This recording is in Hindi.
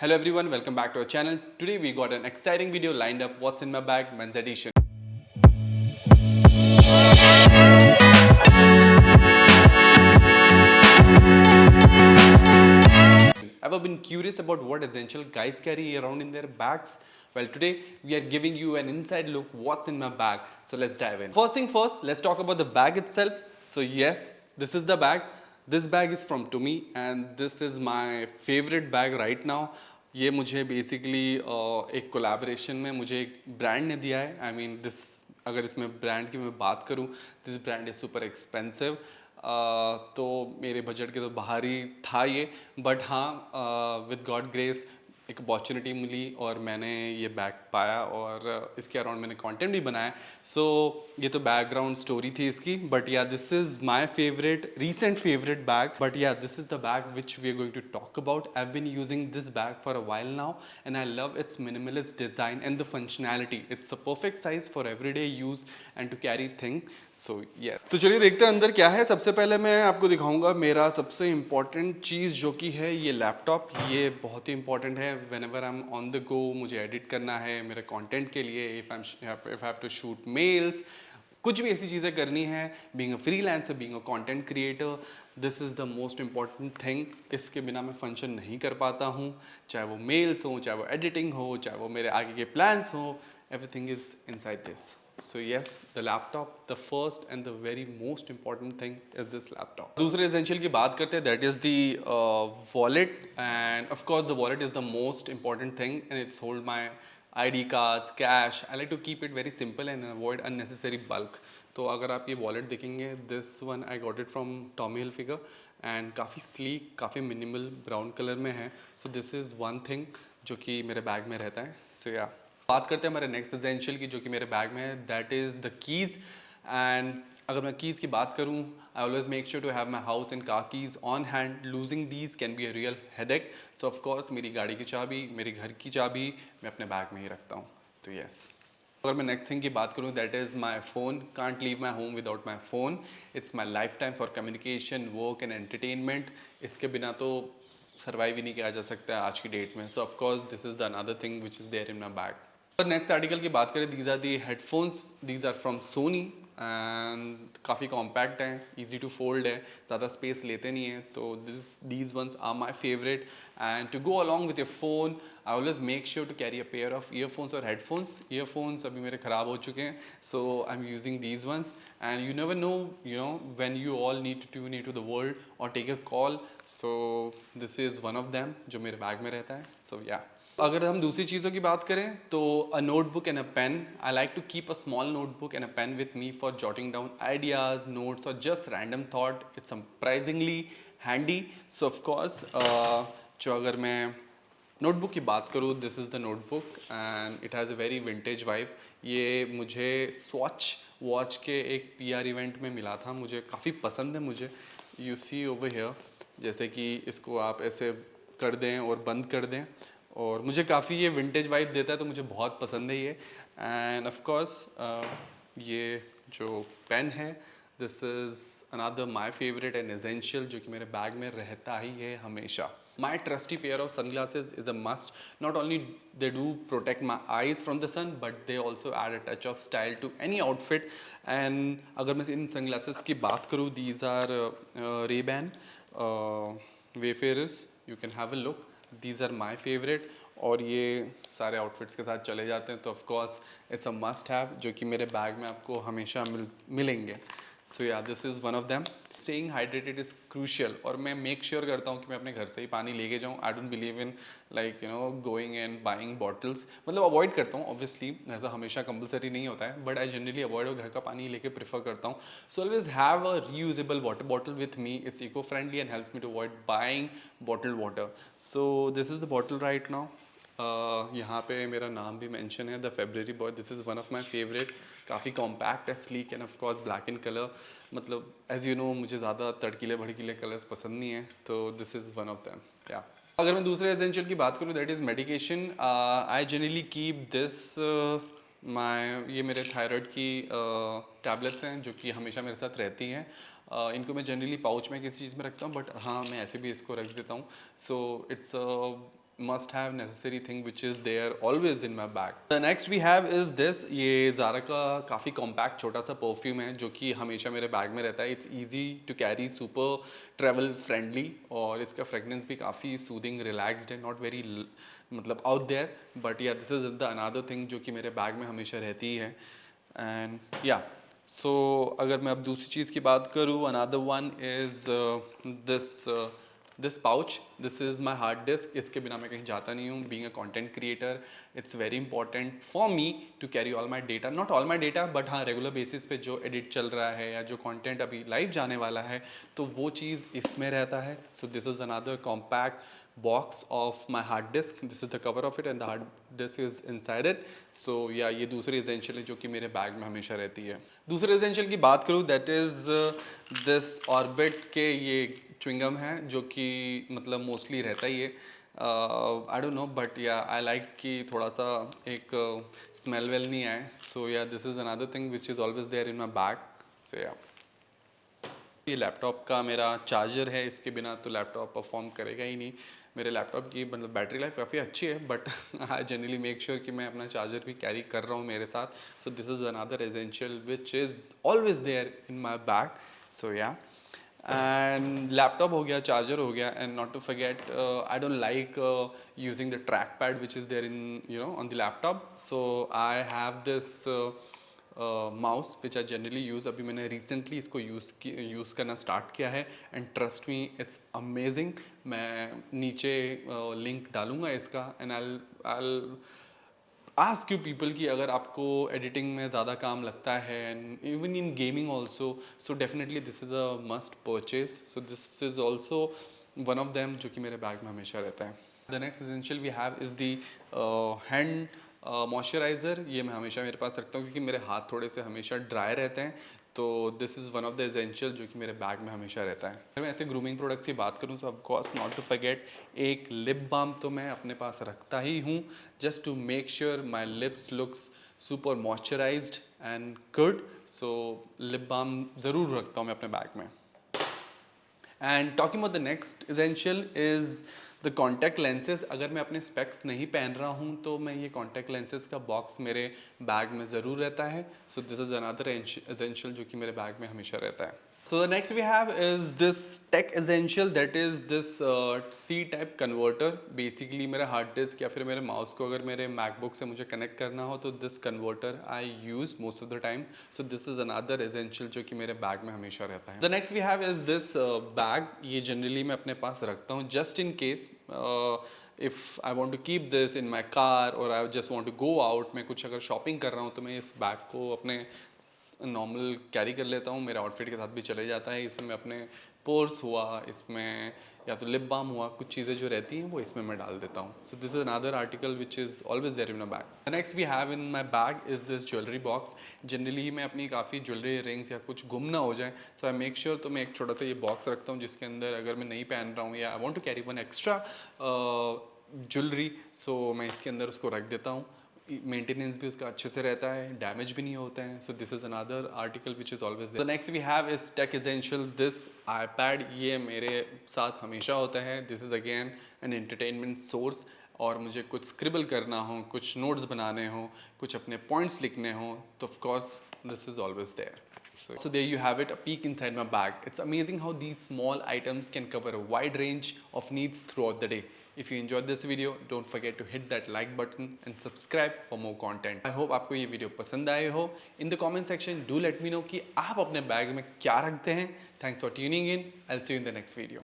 Hello everyone, welcome back to our channel. Today we got an exciting video lined up. What's in my bag? Men's edition. Ever been curious about what essential guys carry around in their bags? Well, today we are giving you an inside look what's in my bag. So let's dive in. First thing first, let's talk about the bag itself. So yes, this is the bag. This bag is from Tumi and this is my favorite bag right now. ये मुझे बेसिकली एक कोलैबोरेशन में मुझे एक ब्रांड ने दिया है. आई मीन दिस, अगर इसमें ब्रांड की मैं बात करूं, this brand is super expensive. तो मेरे बजट के तो बाहर ही था ये. बट हाँ, विद गॉड ग्रेस एक अपॉर्चुनिटी मिली और मैंने ये बैग पाया और इसके अराउंड मैंने कंटेंट भी बनाया. सो ये तो बैकग्राउंड स्टोरी थी इसकी. But yeah this is my favourite recent favourite bag. But yeah this is the bag which we are going to talk about. I have been using this bag for a while now and I love its minimalist design and the functionality. It's a perfect size for everyday use and to carry thing. So ये तो चलिए देखते हैं अंदर क्या है. सबसे पहले मैं आपको दिखाऊंगा मेरा सबसे इम्पॉर्टेंट चीज़ जो कि है ये लैपटॉप. ये बहुत ही इंपॉर्टेंट है whenever I am on the go. मुझे एडिट करना है मेरे कंटेंट के लिए. If I have to shoot mails, कुछ भी ऐसी चीज़ें करनी है, being a freelancer, being a content creator, this is the most important thing. इसके बिना मैं फंक्शन नहीं कर पाता हूँ. चाहे वो मेल्स हो, चाहे वो एडिटिंग हो, चाहे वो मेरे आगे के प्लान्स हो, everything is inside this. So yes, the laptop, the first and the very most important thing is this laptop. दूसरे essential की बात करते हैं, that is the wallet. And of course the wallet is the most important thing and it's hold my ID cards, cash. I like to keep it very simple and avoid unnecessary bulk. तो अगर आप ये wallet देखेंगे, this one I got it from Tommy Hilfiger and काफ़ी sleek, काफ़ी minimal brown color में है. So this is one thing जो कि मेरे बैग में रहता है. So yeah. बात करते हैं हमारे नेक्स्ट एसेंशियल की जो कि मेरे बैग में है. That is the keys. And अगर मैं कीज़ की बात करूँ, I always make sure to have my house and car keys on hand. Losing these can be a real headache. So of course मेरी गाड़ी की चाबी, मेरे घर की चाबी मैं अपने बैग में ही रखता हूँ. तो येस. अगर मैं नेक्स्ट थिंग की बात करूँ, that is my phone. Can't leave my home without my phone. It's my life time for communication, work and entertainment. इसके बिना तो सर्वाइव ही नहीं किया जा सकता है आज की डेट में. So of course this is the another thing which is there in my bag. Next article की बात करें, these are the headphones. These are from Sony and काफ़ी कॉम्पैक्ट हैं, ईजी टू फोल्ड है, ज़्यादा स्पेस लेते नहीं हैं. तो these ones are my favourite. And to go along with your phone, I always make sure to carry a pair of earphones और हेडफोन्स. ईयरफोन्स अभी मेरे ख़राब हो चुके हैं, so I am using these ones. And you never know, you know, when you all need to tune into the world और take a call. So this is one of them जो मेरे बैग में रहता है. सो या. अगर हम दूसरी चीज़ों की बात करें तो a notebook and a pen. I like to keep a small notebook and a pen with me for jotting down ideas, notes और just random thought. It's surprisingly handy. So of course जो अगर मैं नोटबुक की बात करूँ, this is the notebook and it has a very vintage vibe. ये मुझे स्वॉच वॉच के एक PR इवेंट में मिला था. मुझे काफ़ी पसंद है. मुझे यू सी ओवर हियर, जैसे कि इसको आप ऐसे कर दें और बंद कर दें और मुझे काफ़ी ये विंटेज वाइब देता है. तो मुझे बहुत पसंद है ये. एंड ऑफ कोर्स ये जो पेन है, this is another my favourite and essential जो कि मेरे बैग में रहता ही है हमेशा. My trusty pair of sunglasses is a must. Not only they do protect my eyes from the sun, but they also add a touch of style to any outfit. And अगर मैं इन sunglasses की बात करूँ, these are Ray-Ban Wayfarers. You can have a look. These are my favorite. और ये सारे आउटफिट्स के साथ चले जाते हैं. तो of course it's a must have जो कि मेरे बैग में आपको हमेशा मिलेंगे. सो yeah, this is one of them. Staying hydrated is crucial. और मैं मेक श्योर करता हूँ कि मैं अपने घर से ही पानी लेके जाऊँ. I don't believe in like you know going and buying bottles. मतलब अवॉइड करता हूँ, ऑब्वियसली ऐसा हमेशा कंपलसरी नहीं होता है, बट आई जनरली अवॉइड और घर का पानी लेके प्रेफर करता हूँ. So always have a reusable water bottle with me. It's eco friendly and helps me to avoid buying bottled water. So this is the bottle right now. यहाँ पे मेरा नाम भी मेंशन है, the February boy. This is one of my favourite. काफ़ी कॉम्पैक्ट है, sleek and of course black in colour. मतलब एज यू नो मुझे ज़्यादा तड़कीले भड़कीले कलर्स पसंद नहीं है. तो this is one of them. या अगर मैं दूसरे एसेंशियल की बात करूँ, that is medication. I generally keep this ये मेरे थायराइड की टैबलेट्स हैं जो कि हमेशा मेरे साथ रहती हैं. इनको मैं जनरली पाउच में किसी चीज़ में रखता हूँ, बट हाँ मैं ऐसे भी इसको रख देता हूँ. So it's must have necessary thing which is there always in my bag. The next we have is this, ये Zara का काफ़ी compact छोटा सा perfume है जो कि हमेशा मेरे बैग में रहता है. It's easy to carry, super travel friendly और इसका fragrance भी काफ़ी soothing, relaxed है, not very मतलब out there, but yeah this is the another thing जो कि मेरे बैग में हमेशा रहती है. And yeah, so अगर मैं अब दूसरी चीज़ की बात करूँ, another one is this pouch. This is my hard disk. इसके बिना मैं कहीं जाता नहीं हूँ. Being a content creator, it's very important for me to carry all my data. Not all my data, but हाँ regular basis पे जो edit चल रहा है या जो content अभी live जाने वाला है तो वो चीज़ इसमें रहता है. So this is another compact box of my hard disk. This is the cover of it and the hard disk is inside it. So yeah, ये दूसरी essential है जो कि मेरे बैग में हमेशा रहती है. दूसरे essential की बात करूँ, that is this Orbit के ये च्युइंगम है जो कि मतलब मोस्टली रहता ही है. आई डोंट नो बट या आई लाइक कि थोड़ा सा एक स्मेल वेल नहीं आए. So yeah this is another thing which is always there in my bag. So yeah ये लैपटॉप का मेरा चार्जर है. इसके बिना तो लैपटॉप परफॉर्म करेगा ही नहीं. मेरे लैपटॉप की मतलब बैटरी लाइफ काफ़ी अच्छी है but I generally make sure कि मैं अपना चार्जर भी कैरी कर रहा हूँ मेरे साथ. So this is another essential which is always there in my bag. So yeah and laptop हो गया, charger हो गया, and not to forget I don't like using the trackpad which is there in on the laptop. So I have this mouse which I generally use. अभी मैंने recently इसको यूज़ करना स्टार्ट किया है and trust me it's amazing. मैं नीचे लिंक डालूँगा इसका and I'll ask you people कि अगर आपको एडिटिंग में ज़्यादा काम लगता है and even in gaming also, so definitely this is a must purchase. So this is also one of them जो कि मेरे बैग में हमेशा रहता है. The next essential we have is the hand moisturiser. ये मैं हमेशा मेरे पास रखता हूँ क्योंकि मेरे हाथ थोड़े से हमेशा ड्राई रहते हैं. तो this is one of the essential जो कि मेरे बैग में हमेशा रहता है. अगर मैं ऐसे ग्रूमिंग प्रोडक्ट्स की बात करूँ तो of course not to forget एक लिप बाम तो मैं अपने पास रखता ही हूँ just to make sure my lips looks super moisturised and good. So lip balm ज़रूर रखता हूँ मैं अपने बैग में. And talking about the next essential is the contact lenses. अगर मैं अपने स्पेक्स नहीं पहन रहा हूँ तो मैं ये कॉन्टैक्ट लेंसेज का बॉक्स मेरे बैग में ज़रूर रहता है. So this is another essential जो कि मेरे बैग में हमेशा रहता है. So the next we have is this tech essential, that is this C type converter. Basically मेरा हार्ड डिस्क या फिर मेरे माउस को अगर मेरे मैकबुक से मुझे कनेक्ट करना हो तो this converter I use most of the time. So this is another essential जो कि मेरे बैग में हमेशा रहता है. The next we have is this bag. ये जनरली मैं अपने पास रखता हूँ just in case if I want to keep this in my car or I just want to go out. मैं कुछ अगर शॉपिंग कर रहा हूँ तो मैं इस बैग को अपने नॉर्मल कैरी कर लेता हूँ. मेरे आउटफिट के साथ भी चले जाता है. इसमें मैं अपने पोर्स हुआ, इसमें या तो लिप बाम हुआ, कुछ चीज़ें जो रहती हैं वो इसमें मैं डाल देता हूँ. So this is another article which is always there in my bag. The next we have in my bag is this jewellery box. Generally मैं अपनी काफ़ी ज्वेलरी रिंग्स या कुछ गुम ना हो जाए सो आई मेक श्योर तो मैं एक छोटा सा ये बॉक्स रखता हूँ जिसके अंदर अगर मैं नहीं पहन रहा हूँ या I want to carry one extra jewellery so मैं इसके अंदर उसको रख देता हूँ. मेंटेनेंस भी उसका अच्छे से रहता है, डैमेज भी नहीं होता है. So this is another article which is always there. The next we have is tech essential this iPad. ये मेरे साथ हमेशा होता है. This is again an entertainment source. और मुझे कुछ स्क्रिबल करना हो, कुछ नोट्स बनाने हो, कुछ अपने पॉइंट्स लिखने हो तो of course this is always there. So there you have it, a peek inside my bag. It's amazing how these small items can cover a wide range of needs throughout the day. If you enjoyed this video, don't forget to hit that like button and subscribe for more content. I hope आपको ये वीडियो पसंद आए हो. In the comment section, do let me know कि आप अपने बैग में क्या रखते हैं. Thanks for tuning in. I'll see you in the next video.